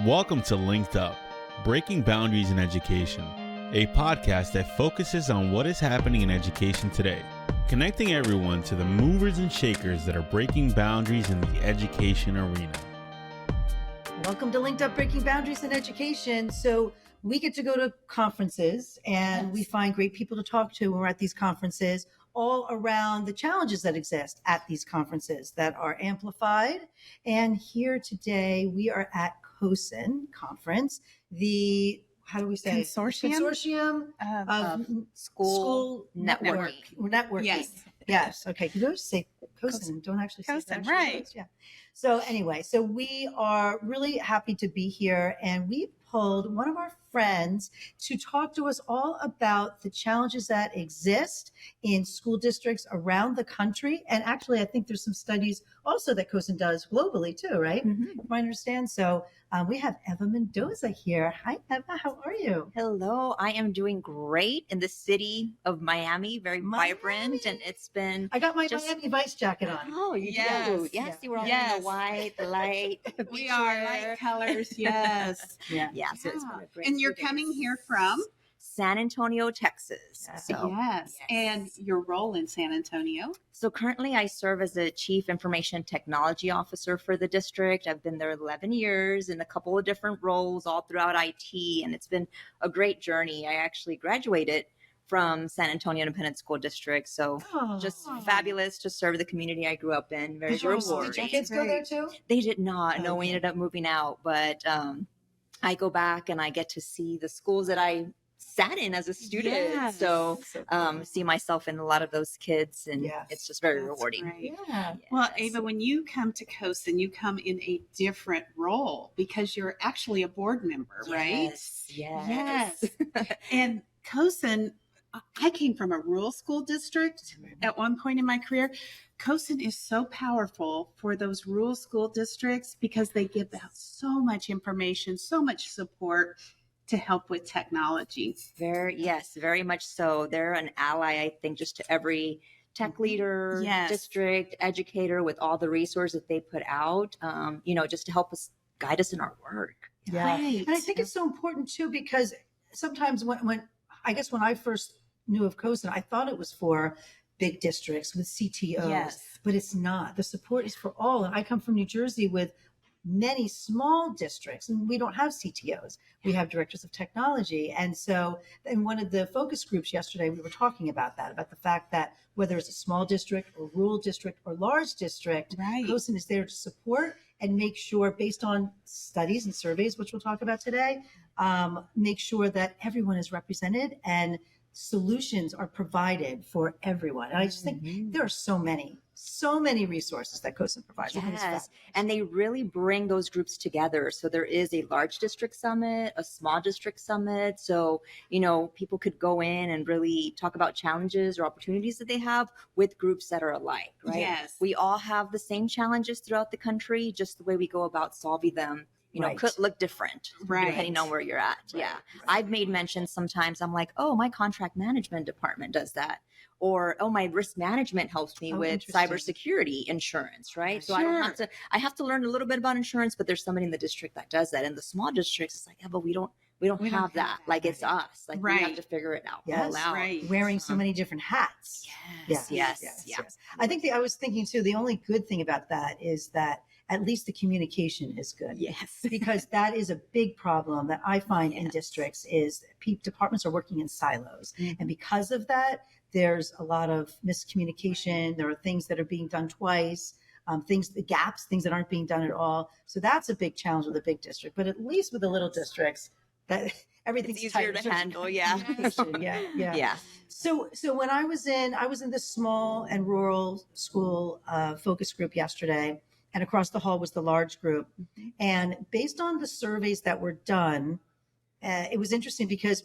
Welcome to LinkedUp, Breaking Boundaries in Education, a podcast that focuses on what is happening in education today, connecting everyone to the movers and shakers that are breaking boundaries in the education arena. Welcome to LinkedUp, Breaking Boundaries in Education. So we get to go to conferences and we find great people to talk to when we're at these conferences, all around the challenges that exist at these conferences that are amplified. And here today we are at CoSN Conference, the, how do we say? Consortium of School Networking. Yes. Okay. You just say CoSN. Don't actually say CoSN, right? Words. Yeah. So anyway, so we are really happy to be here, and we pulled one of our friends to talk to us all about the challenges that exist in school districts around the country. And actually, I think there's some studies also that CoSN does globally too, right? Mm-hmm. If I understand. So we have Eva Mendoza here. Hi, Eva. How are you? Hello. I am doing great in the city of Miami. Very vibrant, and it's been. I got my Miami Vice jacket on. Oh, you do. Yes, you were all in the white, the light. We are light colors. Yes. Yeah. So it's been a great. And you're coming here from San Antonio, Texas. Yes. And your role in San Antonio. So currently I serve as a Chief Information Technology Officer for the district. I've been there 11 years in a couple of different roles all throughout IT, and it's been a great journey. I actually graduated from San Antonio Independent School District. So just fabulous to serve the community I grew up in. Very rewarding. Did your kids go there too? They did not. No, we ended up moving out, but I go back and I get to see the schools that I sat in as a student. Yes. So see myself in a lot of those kids, and it's just very rewarding. Great. Yeah. Yes. Well, Ava, when you come to CoSN, you come in a different role because you're actually a board member, right? Yes. And CoSN, I came from a rural school district at one point in my career. CoSN is so powerful for those rural school districts because they give out so much information, so much support to help with technology. Very much so. They're an ally, I think, just to every tech leader, district, educator, with all the resources that they put out, just to help us guide us in our work. Yeah. Right. And I think it's so important too, because sometimes when I first knew of CoSN, I thought it was for big districts with CTOs, but it's not. The support is for all. And I come from New Jersey with many small districts, and we don't have CTOs. We have directors of technology. And so in one of the focus groups yesterday, we were talking about that, about the fact that whether it's a small district or rural district or large district, CoSN is there to support and make sure, based on studies and surveys, which we'll talk about today, make sure that everyone is represented and solutions are provided for everyone. And I just think there are so many resources that CoSN provides. Yes, and they really bring those groups together. So there is a large district summit, a small district summit. So, people could go in and really talk about challenges or opportunities that they have with groups that are alike, right? Yes. We all have the same challenges throughout the country, just the way we go about solving them could look different depending on where you're at. I've made mention sometimes. I'm like, oh, my contract management department does that. Or, oh, my risk management helps me with cybersecurity insurance, right? So I have to learn a little bit about insurance, but there's somebody in the district that does that. In the small districts, it's like, but we don't have that. Like it's us. Like we have to figure it out. All out. Wearing so many different hats. Yes. I think I was thinking too, the only good thing about that is that at least the communication is good. Yes. Because that is a big problem that I find in districts is departments are working in silos. And because of that, there's a lot of miscommunication. There are things that are being done twice, things that aren't being done at all. So that's a big challenge with a big district. But at least with the little districts, that everything's easier to handle. Yeah. So when I was in this small and rural school focus group yesterday, and across the hall was the large group. And based on the surveys that were done, it was interesting because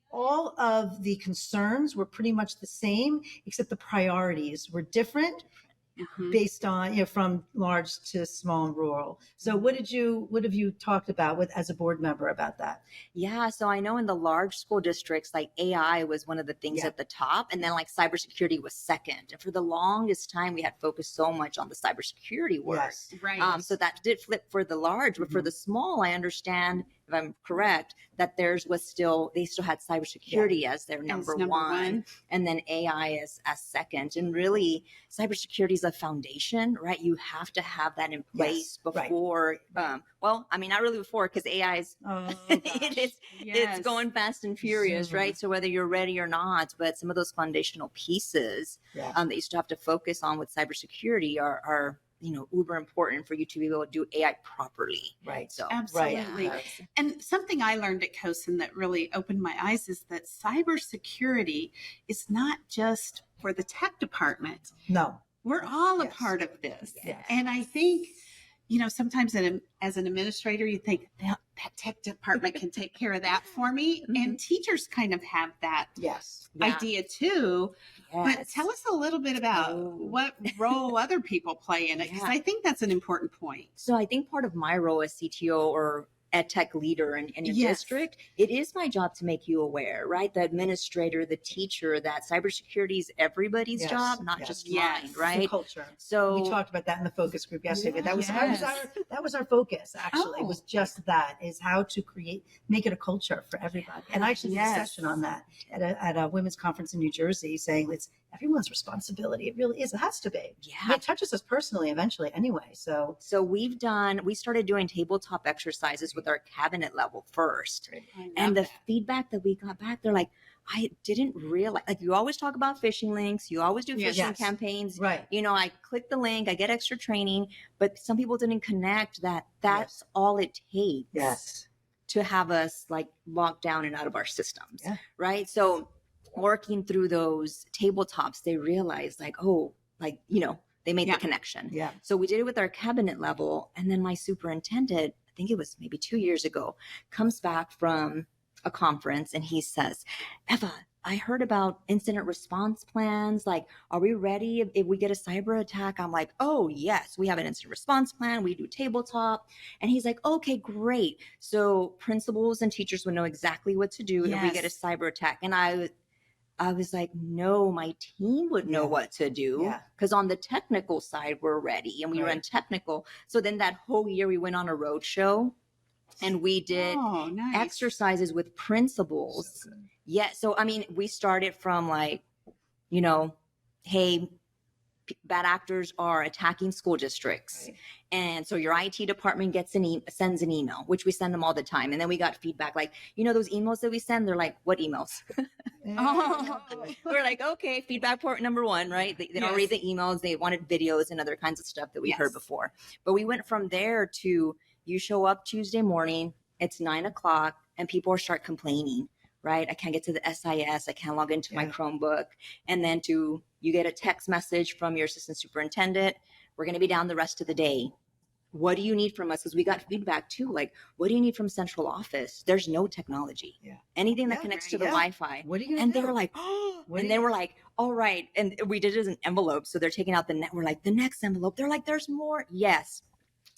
all of the concerns were pretty much the same, except the priorities were different. based on, from large to small and rural. So what have you talked about as a board member about that? Yeah. So I know in the large school districts, like AI was one of the things at the top, and then like cybersecurity was second. And for the longest time, we had focused so much on the cybersecurity work. Yes. Right. So that did flip for the large, but for the small, I understand, if I'm correct, that theirs was they still had cybersecurity as their number one, and then AI as second. And really, cybersecurity is a foundation, right? You have to have that in place before, well, I mean, not really before, because AI is, it's going fast and furious, right? So whether you're ready or not, but some of those foundational pieces that you still have to focus on with cybersecurity are uber important for you to be able to do AI properly. Right. So absolutely. Yeah. And something I learned at CoSN that really opened my eyes is that cybersecurity is not just for the tech department. No. We're all a part of this. Yes. And I think, sometimes as an administrator, you think that tech department can take care of that for me. And teachers kind of have that idea too. But tell us a little bit about what role other people play in it, because I think that's an important point. So I think part of my role as CTO or ed tech leader in your district, it is my job to make you aware, right? The administrator, the teacher, that cybersecurity is everybody's job, not just mine, right? The culture. So we talked about that in the focus group yesterday. That was our focus. Actually, it was just that, is how to make it a culture for everybody. And I actually did a session on that at a women's conference in New Jersey, saying it's everyone's responsibility. It really is. It has to be. Yeah. It touches us personally eventually anyway. So we started doing tabletop exercises with our cabinet level first. And the feedback that we got back, they're like, I didn't realize, like, you always talk about phishing links. You always do phishing campaigns. Right. I click the link, I get extra training, but some people didn't connect that's all it takes to have us like locked down and out of our systems. Yeah. Right. So working through those tabletops, they realized they made the connection. Yeah. So we did it with our cabinet level. And then my superintendent, I think it was maybe 2 years ago, comes back from a conference and he says, Eva, I heard about incident response plans. Like, are we ready if we get a cyber attack? I'm like, oh yes, we have an incident response plan. We do tabletop. And he's like, okay, great. So principals and teachers would know exactly what to do if we get a cyber attack. And I was like, no, my team would know what to do, because on the technical side, we're ready and we run technical. So then that whole year we went on a road show and we did exercises with principals. So, I mean, we started from like, hey, bad actors are attacking school districts. Right. And so your IT department sends an email, which we send them all the time. And then we got feedback like, those emails that we send, they're like, what emails? We're like, okay, feedback port number one, right? They don't read the emails. They wanted videos and other kinds of stuff that we heard before. But we went from there to, you show up Tuesday morning, it's 9:00 and people start complaining, right? I can't get to the SIS. I can't log into my Chromebook. And then you get a text message from your assistant superintendent. We're going to be down the rest of the day. What do you need from us? Because we got feedback too. Like, what do you need from central office? There's no technology. Yeah. Anything that connects to the Wi-Fi. What are you going to do? And they were like, oh, and then we're like, all right. And we did it as an envelope. So they're taking out we're like, the next envelope. They're like, there's more. Yes.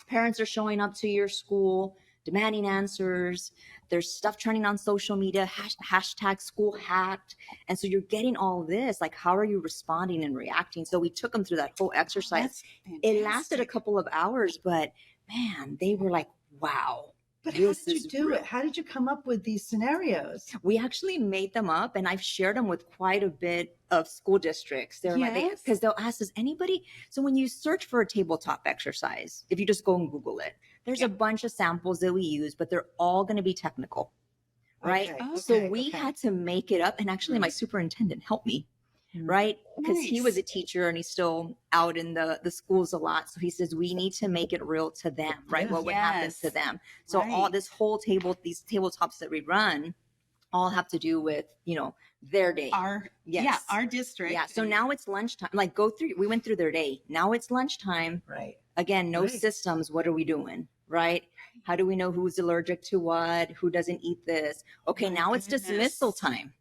Parents are showing up to your school, demanding answers. There's stuff turning on social media, hashtag school hacked. And so you're getting all this, like, how are you responding and reacting? So we took them through that whole exercise. It lasted a couple of hours, but man, they were like, wow. But how did you do it? How did you come up with these scenarios? We actually made them up, and I've shared them with quite a bit of school districts. They're like, because they'll ask, does anybody? So when you search for a tabletop exercise, if you just go and Google it, there's a bunch of samples that we use, but they're all going to be technical, right? Okay. So we had to make it up, and actually my superintendent helped me. Right? Because he was a teacher and he's still out in the schools a lot. So he says, we need to make it real to them, right? What would happen to them? So all this whole these tabletops that we run all have to do with, their day. Our district. Yeah. So now it's lunchtime. Like we went through their day. Now it's lunchtime. Right. Again, no systems. What are we doing? Right? How do we know who's allergic to what? Who doesn't eat this? Okay. Now it's dismissal time.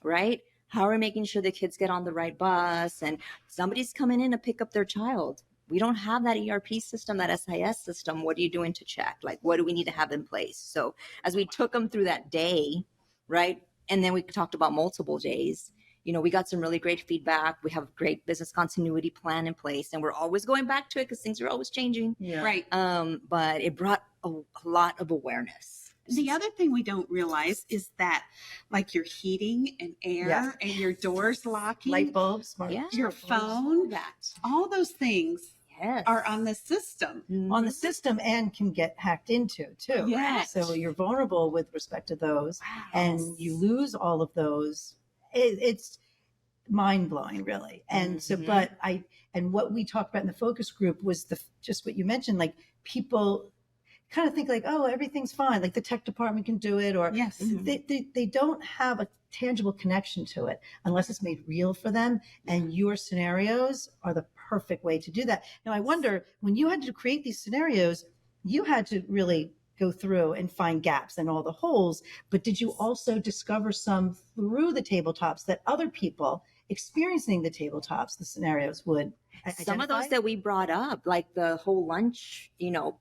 Right? How are we making sure the kids get on the right bus and somebody's coming in to pick up their child? We don't have that ERP system, that SIS system. What are you doing to check? Like, what do we need to have in place? So as we took them through that day, right? And then we talked about multiple days, we got some really great feedback. We have a great business continuity plan in place, and we're always going back to it because things are always changing. Yeah. Right. But it brought a lot of awareness. The other thing we don't realize is that like your heating and air and your doors locking, light bulbs, your phone, all those things are on the system. On the system and can get hacked into too. Yes. So you're vulnerable with respect to those, and you lose all of those. It's mind blowing, really. And so, and what we talked about in the focus group was just what you mentioned, like people kind of think like, oh, everything's fine. Like the tech department can do it, or they don't have a tangible connection to it unless it's made real for them. And your scenarios are the perfect way to do that. Now, I wonder, when you had to create these scenarios, you had to really go through and find gaps and all the holes, but did you also discover some through the tabletops that other people experiencing the tabletops, the scenarios would identify? Some of those that we brought up, like the whole lunch,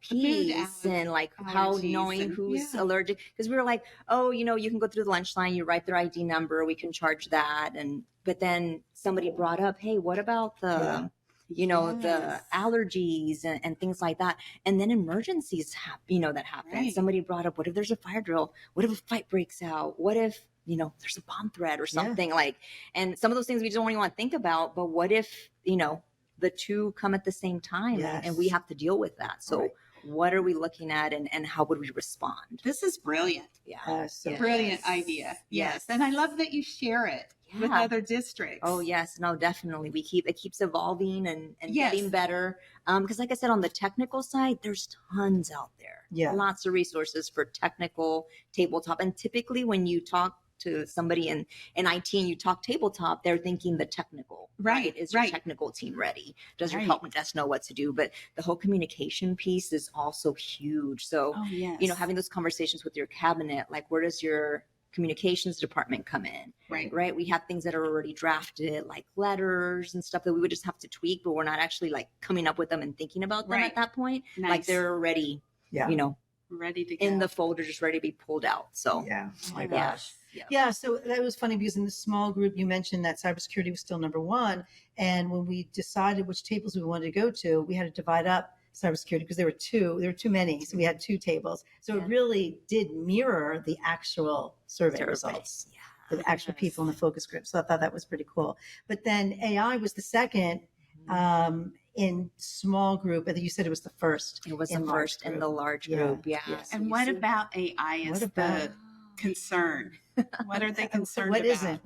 piece, and like how knowing who's allergic, because we were like, oh, you can go through the lunch line, you write their ID number, we can charge that. But then somebody brought up, hey, what about the the allergies and things like that. And then emergencies, that happen. Right. Somebody brought up, what if there's a fire drill? What if a fight breaks out? What if, there's a bomb threat or something and some of those things we don't even want to think about, but what if, the two come at the same time and we have to deal with that. So what are we looking at and how would we respond? This is brilliant. Yeah. Brilliant idea. Yes. And I love that you share it with other districts. Oh yes, no, definitely. It keeps evolving and getting better. Because like I said, on the technical side, there's tons out there. Yeah. Lots of resources for technical tabletop. And typically when you talk to somebody in IT and you talk tabletop, they're thinking the technical, right? Is your technical team ready? Does your help desk know what to do? But the whole communication piece is also huge. So, having those conversations with your cabinet, like where does your communications department come in? Right. We have things that are already drafted, like letters and stuff that we would just have to tweak, but we're not actually like coming up with them and thinking about them at that point. Nice. Like they're already, ready to go in the folder, just ready to be pulled out. So oh my gosh. Yeah. So that was funny because in the small group, you mentioned that cybersecurity was still number one. And when we decided which tables we wanted to go to, we had to divide up cybersecurity because there were too many. So we had two tables. So it really did mirror the actual survey results. For the actual people in the focus group. So I thought that was pretty cool. But then AI was the second in small group. I think you said it was the first. It was the first in the large group. Yeah. And what about AI is the concern? What are they concerned what about? Isn't?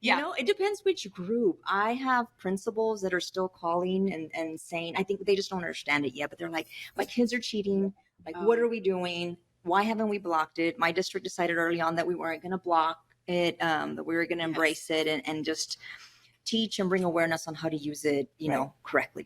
It depends which group. I have principals that are still calling and saying, I think they just don't understand it yet, but they're like, my kids are cheating. Like, what are we doing? Why haven't we blocked it? My district decided early on that we weren't going to block it, that we were going to embrace it and just teach and bring awareness on how to use it, correctly,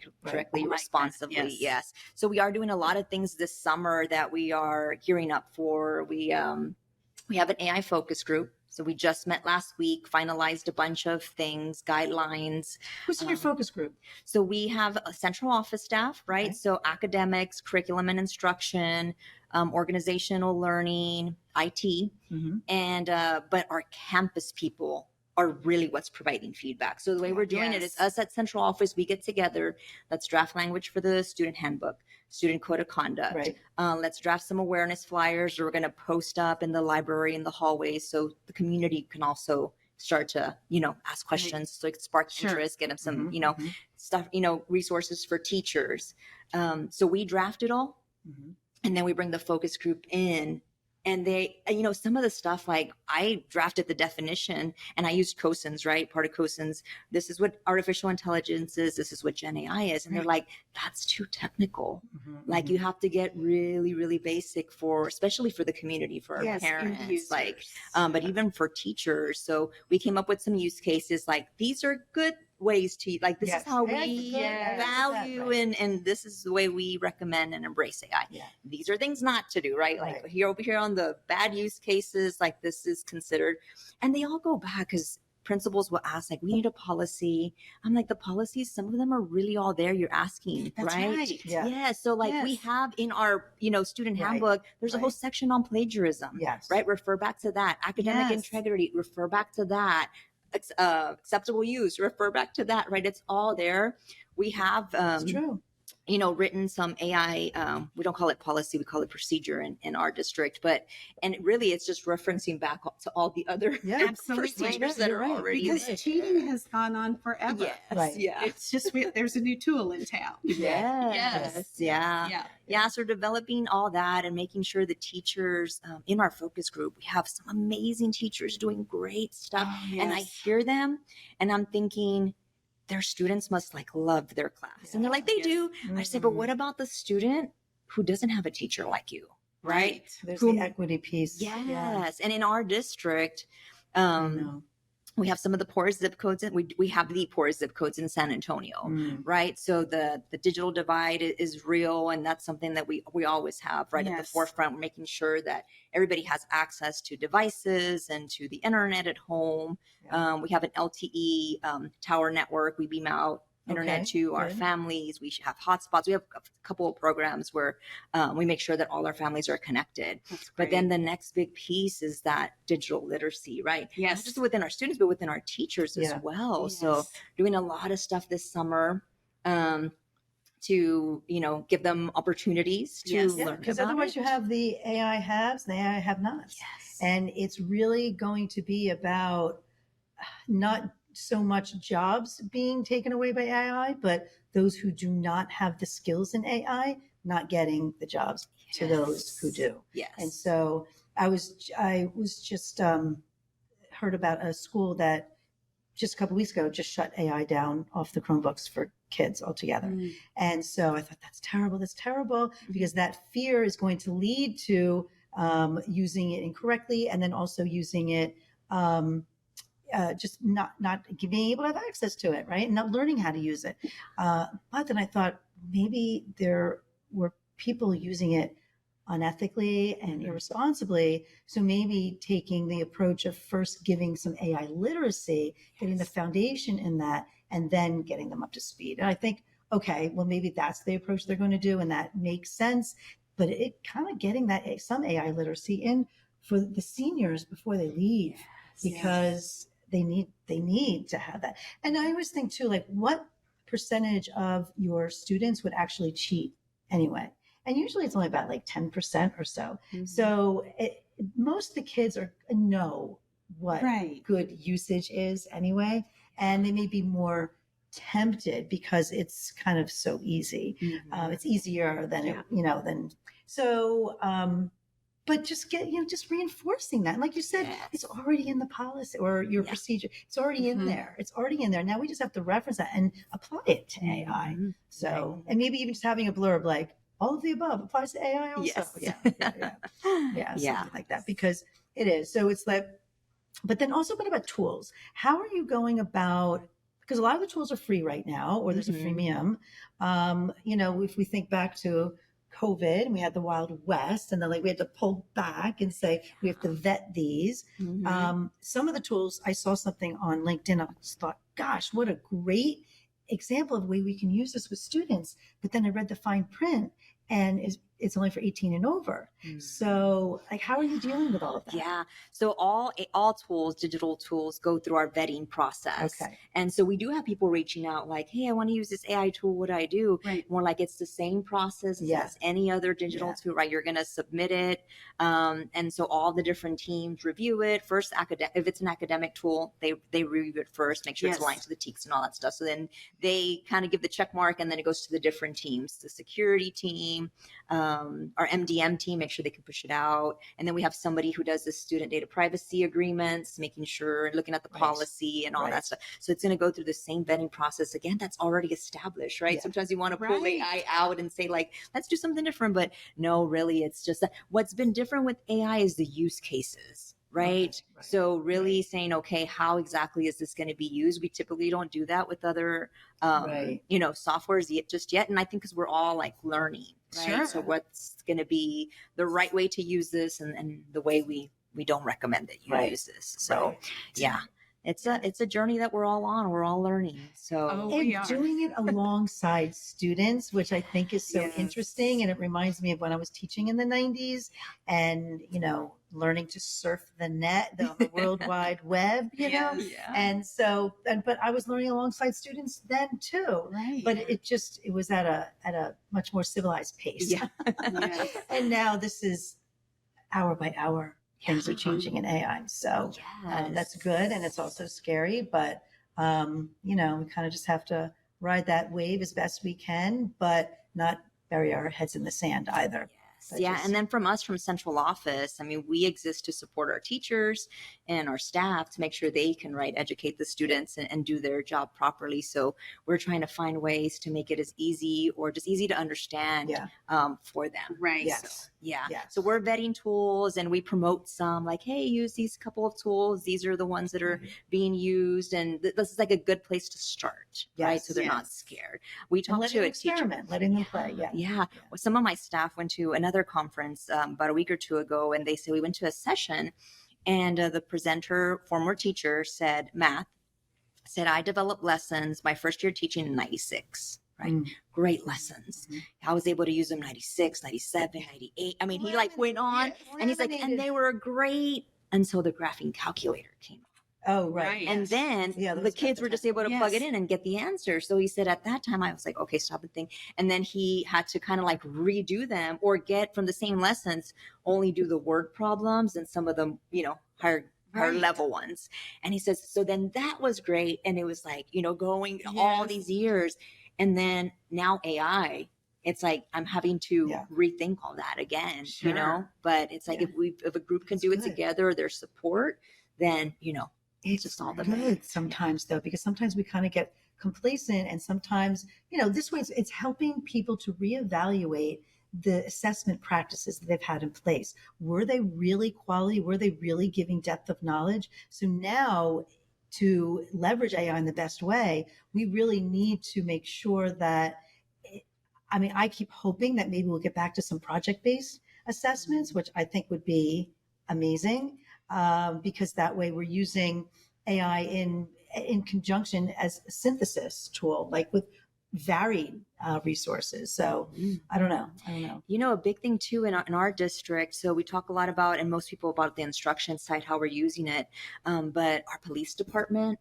responsibly. Yes. So we are doing a lot of things this summer that we are gearing up for. We have an AI focus group. So we just met last week, finalized a bunch of things, guidelines. Who's in your focus group? So we have a central office staff, right? Okay. So academics, curriculum and instruction, organizational learning, IT, and but our campus people are really what's providing feedback. So the way we're doing it is us at central office, we get together, let's draft language for the student handbook, student code of conduct. Right. Let's draft some awareness flyers. We're going to post up in the library, in the hallways, so the community can also start to, ask questions. So it can spark interest, get them some, stuff, resources for teachers. So we draft it all. And then we bring the focus group in. And they, some of the stuff, like I drafted the definition and I used CoSN's, right? Part of CoSN's, this is what artificial intelligence is. This is what Gen AI is. And they're like, that's too technical. Like you have to get really, really basic especially for the community, for our parents, but even for teachers. So we came up with some use cases, like these are good ways to, like, this is how we value and this is the way we recommend and embrace AI. These are things not to do, right? Like here over here on the bad use cases, like this is considered, and they all go back because principals will ask, like, we need a policy. I'm like, the policies, some of them are really all there. You're asking, That's right. Yeah. So like we have in our, student handbook, there's a whole section on plagiarism, right? Refer back to that. Academic integrity, refer back to that. Acceptable use, refer back to that, right? It's all there. We have, It's true. Written some AI, we don't call it policy, we call it procedure in our district, and really it's just referencing back to all the other procedures that are already because there. cheating has gone on forever. It's just, there's a new tool in town. So developing all that and making sure the teachers in our focus group, we have some amazing teachers doing great stuff. And I hear them and I'm thinking, their students must like love their class. And they're like, they do. I say, but what about the student who doesn't have a teacher like you? Right. There's the equity piece. Yes. And in our district, we have some of the poorest zip codes. We have the poorest zip codes in San Antonio, right? So the digital divide is real. And that's something that we always have at the forefront. We're making sure that everybody has access to devices and to the internet at home. We have an LTE tower network. We beam out internet to our families. We should have hotspots. We have a couple of programs where we make sure that all our families are connected. But then the next big piece is that digital literacy, right? Not just within our students, but within our teachers as well. So doing a lot of stuff this summer to, give them opportunities to learn. Because otherwise you have the AI haves and the AI have nots. And it's really going to be about not so much jobs being taken away by AI, but those who do not have the skills in AI not getting the jobs to those who do. And so I was just heard about a school that just a couple of weeks ago just shut AI down off the Chromebooks for kids altogether. And so I thought, that's terrible, because that fear is going to lead to using it incorrectly, and then also using it just not being able to have access to it, right? And not learning how to use it. But then I thought maybe there were people using it unethically and irresponsibly. So maybe taking the approach of first giving some AI literacy, getting the foundation in that, and then getting them up to speed. And I think, okay, well, maybe that's the approach they're going to do, and that makes sense. But it kind of getting that some AI literacy in for the seniors before they leave, because they need to have that. And I always think too, like, what percentage of your students would actually cheat anyway? And usually it's only about like 10% or so. So most of the kids know what good usage is anyway, and they may be more tempted because it's kind of so easy. It's easier than but just just reinforcing that. And like you said, it's already in the policy or your procedure. It's already in there. It's already in there. Now we just have to reference that and apply it to AI. So, and maybe even just having a blurb like, all of the above applies to AI also. Something like that, because it is. So it's like, but then also, what about tools? How are you going about, because a lot of the tools are free right now, or there's a freemium. If we think back to COVID and we had the Wild West, and then we had to pull back and say, we have to vet these. Some of the tools, I saw something on LinkedIn. I just thought, gosh, what a great example of the way we can use this with students. But then I read the fine print, and it's only for 18 and over. So like, how are you dealing with all of that? So all tools, digital tools, go through our vetting process. And so we do have people reaching out like, hey, I want to use this AI tool. What do I do? More like, it's the same process as any other digital tool, right? You're going to submit it. And so all the different teams review it first. If it's an academic tool, they review it first, make sure it's aligned to the TEKS and all that stuff. So then they kind of give the check mark, and then it goes to the different teams, the security team, our MDM team, make sure they can push it out. And then we have somebody who does the student data privacy agreements, making sure, looking at the policy and all that stuff. So it's going to go through the same vetting process. Again, that's already established, right? Sometimes you want to pull AI out and say like, let's do something different. But no, really, it's just that what's been different with AI is the use cases. Right. So really saying, okay, how exactly is this going to be used? We typically don't do that with other, softwares just yet. And I think because we're all like learning, right? So what's going to be the right way to use this, and the way we don't recommend that you use this. So it's a journey that we're all on. We're all learning. So and doing it alongside students, which I think is so interesting. And it reminds me of when I was teaching in the 90s and, learning to surf the net, the World Wide Web, And so, but I was learning alongside students then too. Right. But it was at a much more civilized pace. Yeah. And now this is hour by hour. Things are changing in AI. So that's good. And it's also scary, but, we kind of just have to ride that wave as best we can, but not bury our heads in the sand either. And then from us, from central office, we exist to support our teachers and our staff to make sure they can educate the students and do their job properly. So we're trying to find ways to make it as easy or just easy to understand for them. Right. Yes. So we're vetting tools and we promote some like, hey, use these couple of tools. These are the ones that are being used. And this is like a good place to start, right? So they're not scared. We talked to a teacher. Letting them play. Yeah. Well, some of my staff went to another conference about a week or two ago, and they said we went to a session and the presenter, former teacher, said, I developed lessons my first year teaching in 96. Right. Great lessons. I was able to use them 96, 97, 98. He went on and he's like, and they were great until the graphing calculator came. Oh, right. And then the kids were just able to plug it in and get the answer. So he said at that time, I was like, okay, stop and think. And then he had to kind of redo them or get from the same lessons, only do the word problems and some of them, higher level ones. And he says, so then that was great. And it was going all these years. And then now AI, it's like I'm having to rethink all that again, but it's like if a group can do it together, their support, then, it's just all the good sometimes though, because sometimes we kind of get complacent and sometimes, this way it's helping people to reevaluate the assessment practices that they've had in place. Were they really quality? Were they really giving depth of knowledge? So now to leverage AI in the best way, we really need to make sure that, I keep hoping that maybe we'll get back to some project-based assessments, which I think would be amazing. Because that way we're using AI in conjunction as a synthesis tool, with varied resources. So I don't know. A big thing too in our district. So we talk a lot about, and most people about the instruction side, how we're using it. But our police department,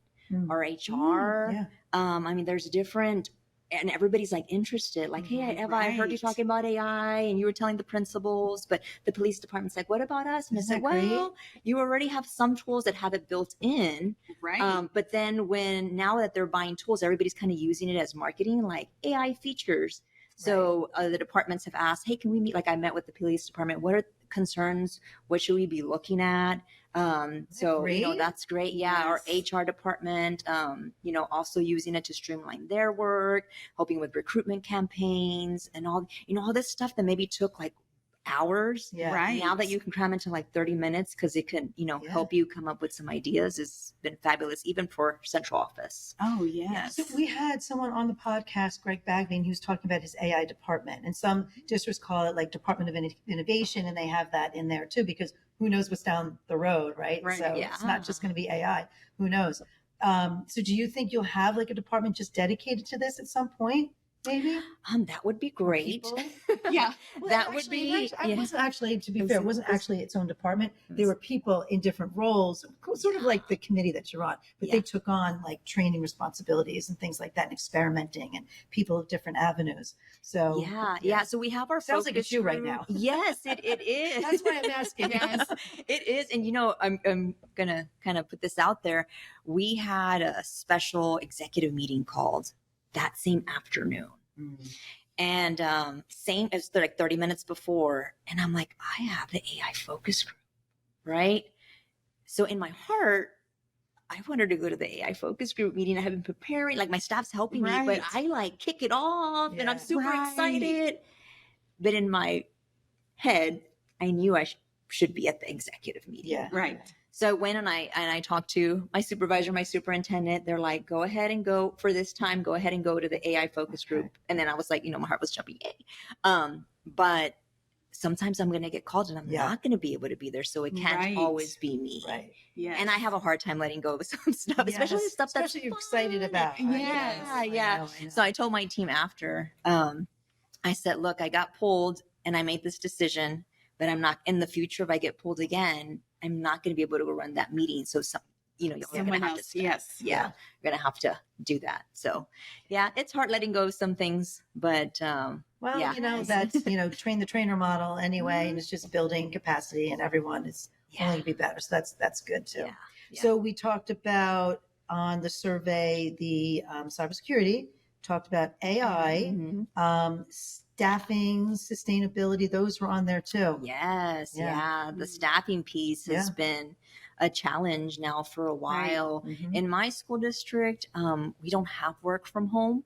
our HR, there's different. And everybody's everybody's like, hey, Eva, I heard you talking about AI and you were telling the principals, but the police department's like, what about us? And I said, well, you already have some tools that have it built in. Right. But then now that they're buying tools, everybody's kind of using it as marketing, like AI features. So the departments have asked, hey, can we meet? I met with the police department. What are concerns? What should we be looking at? That's great. Yeah. Yes. Our HR department, also using it to streamline their work, helping with recruitment campaigns and all this stuff that maybe took hours. Yeah. Right. Now that you can cram into 30 minutes because it can, help you come up with some ideas has been fabulous, even for central office. Oh, yes. So we had someone on the podcast, Greg Bagby, and he was talking about his AI department. And some districts call it Department of Innovation, and they have that in there too, because who knows what's down the road, right? So it's not just going to be AI. Who knows? So do you think you'll have a department just dedicated to this at some point? Maybe that would be great. Yeah, well, that would be. It wasn't actually, to be fair, it wasn't actually its own department. There were people in different roles, sort of like the committee that you're on, but they took on training responsibilities and things like that, and experimenting, and people of different avenues. So So we have our sounds like it's you right now. Yes, it is. That's why I'm asking. Yes, it is. And I'm gonna kind of put this out there. We had a special executive meeting called that same afternoon. And same as 30 minutes before. And I'm like, I have the AI focus group, right? So in my heart, I wanted to go to the AI focus group meeting. I have been preparing, my staff's helping me, but I kick it off and I'm super excited. But in my head, I knew I should be at the executive meeting. Yeah. Right. So I went and I talked to my supervisor, my superintendent. They're like, go ahead and go for this time. Go ahead and go to the AI focus group. And then I was like, my heart was jumping. But sometimes I'm going to get called and I'm not going to be able to be there. So it can't always be me. Right. Yeah. And I have a hard time letting go of some stuff, especially the stuff that's you're excited about. Yeah. I know. So I told my team after, I said, look, I got pulled and I made this decision, but I'm not in the future. If I get pulled again, I'm not going to be able to go run that meeting. So you're going to have to, you're going to have to do that. So it's hard letting go of some things, but, that's, train the trainer model anyway. And it's just building capacity and everyone is only going to be better. So that's good too. Yeah. So we talked about on the survey, the cybersecurity, talked about AI, staffing, sustainability. Those were on there too. Yes. Yeah. The staffing piece has been a challenge now for a while. Right. In my school district, we don't have work from home.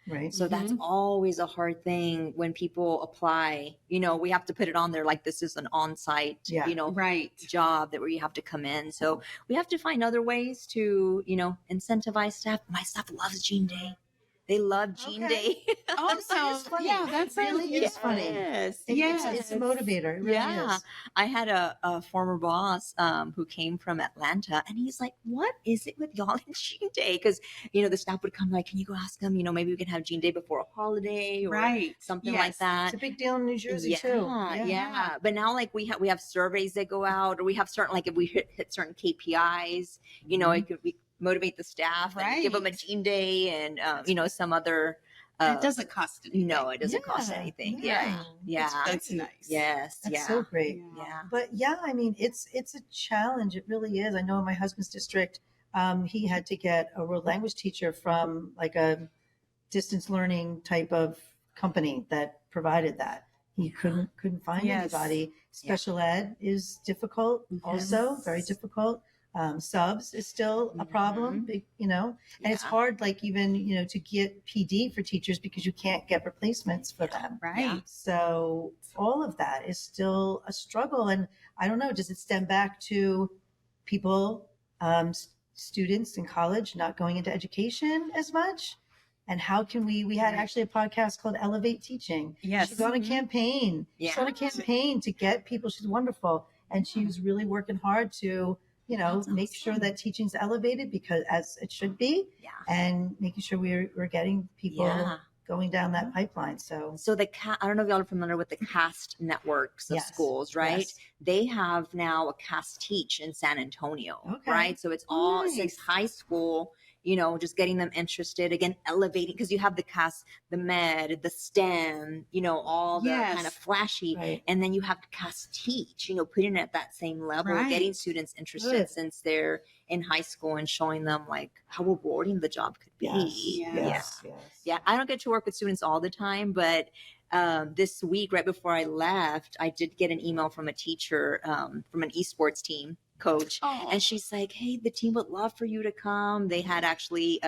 Right. So that's always a hard thing when people apply. We have to put it on there like this is an on-site, job that where you have to come in. So we have to find other ways to, incentivize staff. My staff loves Gene Day. They love Gene Day. Oh, so funny. Yeah, that's really is funny. Yes. It's a motivator. It really is. I had a former boss who came from Atlanta, and he's like, "What is it with y'all and Gene Day?" Because the staff would come like, "Can you go ask them? Maybe we can have Gene Day before a holiday or something like that." It's a big deal in New Jersey too. Yeah. But now, like we have surveys that go out, or we have certain if we hit certain KPIs, it could be motivate the staff and give them a Gene Day and some other it doesn't cost anything. No, it doesn't cost anything. Yeah. That's nice. Yes. That's so great. Yeah. But it's a challenge. It really is. I know in my husband's district, he had to get a world language teacher from like a distance learning type of company that provided that. He couldn't find anybody. Special ed is difficult, also very difficult. Subs is still a problem, and it's hard, like even, to get PD for teachers because you can't get replacements for them. Right. Yeah. So all of that is still a struggle. And I don't know, does it stem back to people, students in college not going into education as much? And how can we had actually a podcast called Elevate Teaching. Yes. She's on a campaign. She's on a campaign to get people. She's wonderful. And she was really working hard to make sure that teaching's elevated because as it should be, and making sure we're getting people going down that pipeline. So I don't know if y'all are familiar with the CAST networks of schools, right? Yes. They have now a CAST Teach in San Antonio, right? So it's all since high school, just getting them interested, again, elevating, because you have the CAST, the med, the STEM, all the kind of flashy. And then you have CAST Teach, putting it at that same level, getting students interested since they're in high school and showing them like how rewarding the job could be. Yeah. I don't get to work with students all the time, but this week, right before I left, I did get an email from a teacher from an esports team coach. And she's like, hey, the team would love for you to come. They had actually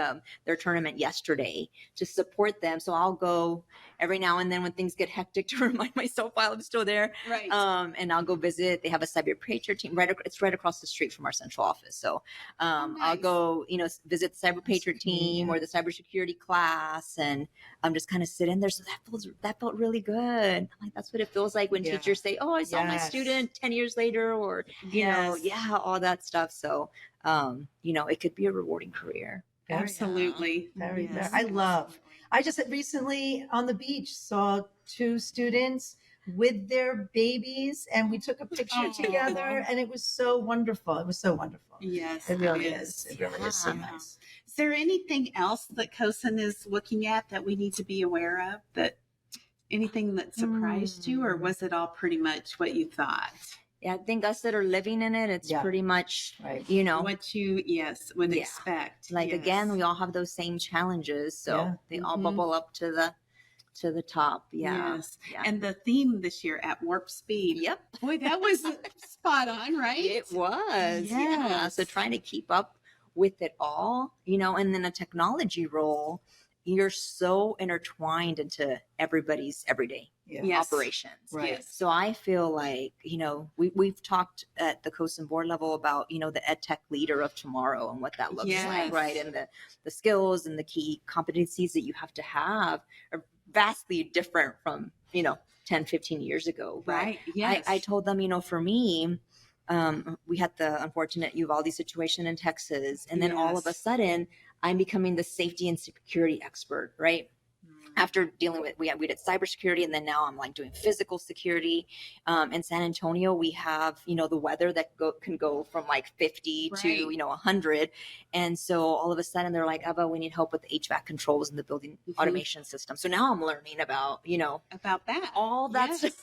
their tournament yesterday to support them. So I'll go every now and then when things get hectic to remind myself while I'm still there. Right. And I'll go visit. They have a cyber patriot team. It's right across the street from our central office. So I'll go, visit the cyber patriot team or the cybersecurity class, and I'm just kind of sit in there. So that felt really good. I'm like, that's what it feels like when teachers say, oh, I saw my student 10 years later, or, all that stuff. So, it could be a rewarding career. Absolutely. Very. I just recently on the beach saw 2 students with their babies, and we took a picture together, and it was so wonderful. Yes, it really is. It really is so nice. Is there anything else that CoSN is looking at that we need to be aware of? That anything that surprised you, or was it all pretty much what you thought? Yeah, I think us that are living in it, it's pretty much, what you would expect. Like, again, we all have those same challenges. So they all bubble up to the top. Yeah. Yes. Yeah. And the theme this year, At Warp Speed. Yep. Boy, that was spot on, right? It was. Yeah. So trying to keep up with it all, and then a technology role, you're so intertwined into everybody's everyday operations. Right. So I feel like, we've talked at the CoSN board level about, the ed tech leader of tomorrow and what that looks like, right? And the skills and the key competencies that you have to have are vastly different from, 10, 15 years ago. But Right. Yes. I told them, for me, we had the unfortunate Uvalde situation in Texas. And then all of a sudden I'm becoming the safety and security expert, right? After dealing with, we did cybersecurity, and then now I'm like doing physical security. In San Antonio, we have, the weather that can go from like 50 to, 100. And so all of a sudden they're like, Eva, we need help with the HVAC controls and the building automation system. So now I'm learning about, about that, all that stuff.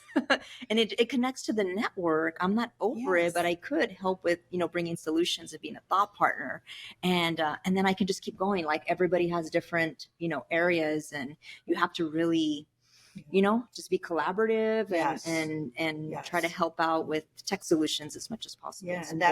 And it connects to the network. I'm not over it, but I could help with, bringing solutions and being a thought partner. And then I can just keep going. Like everybody has different, areas, and you have to really, just be collaborative and try to help out with tech solutions as much as possible. Yeah, and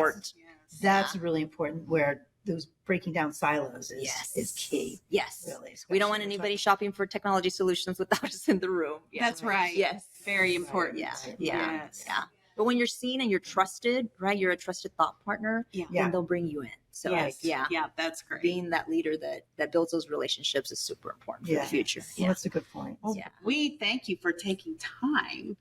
that's really important, where those breaking down silos is key. Yes. Really. We don't want anybody shopping for technology solutions without us in the room. Yeah. That's right. Yes. Very important. Yeah. Yes. Yeah. But when you're seen and you're trusted, right? You're a trusted thought partner, then they'll bring you in. So yeah, that's great. Being that leader that builds those relationships is super important for the future. Well, that's a good point. Well, we thank you for taking time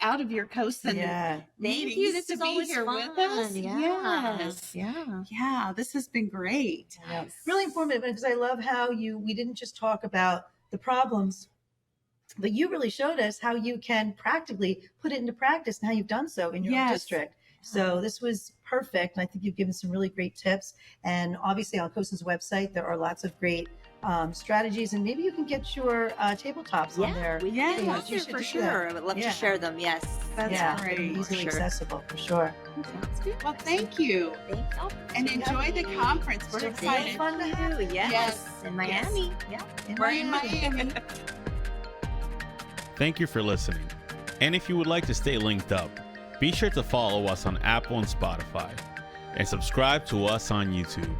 out of your CoSN Thank you. This to is be always here fun. with us. Yes. Yeah. This has been great. Yes. Really informative, because I love how we didn't just talk about the problems, but you really showed us how you can practically put it into practice, and how you've done so in your own district. So this was perfect. And I think you've given some really great tips. And obviously on CoSN's website, there are lots of great strategies, and maybe you can get your tabletops on there. For sure. I would love to share them. Yes. That's great. Easily accessible, for sure. Sounds good. Well, thank you. Thank you. And enjoy the conference. We're excited. Fun to have you. Yes. In Miami. Yeah. We're in Miami. Thank you for listening. And if you would like to stay linked up, be sure to follow us on Apple and Spotify, and subscribe to us on YouTube.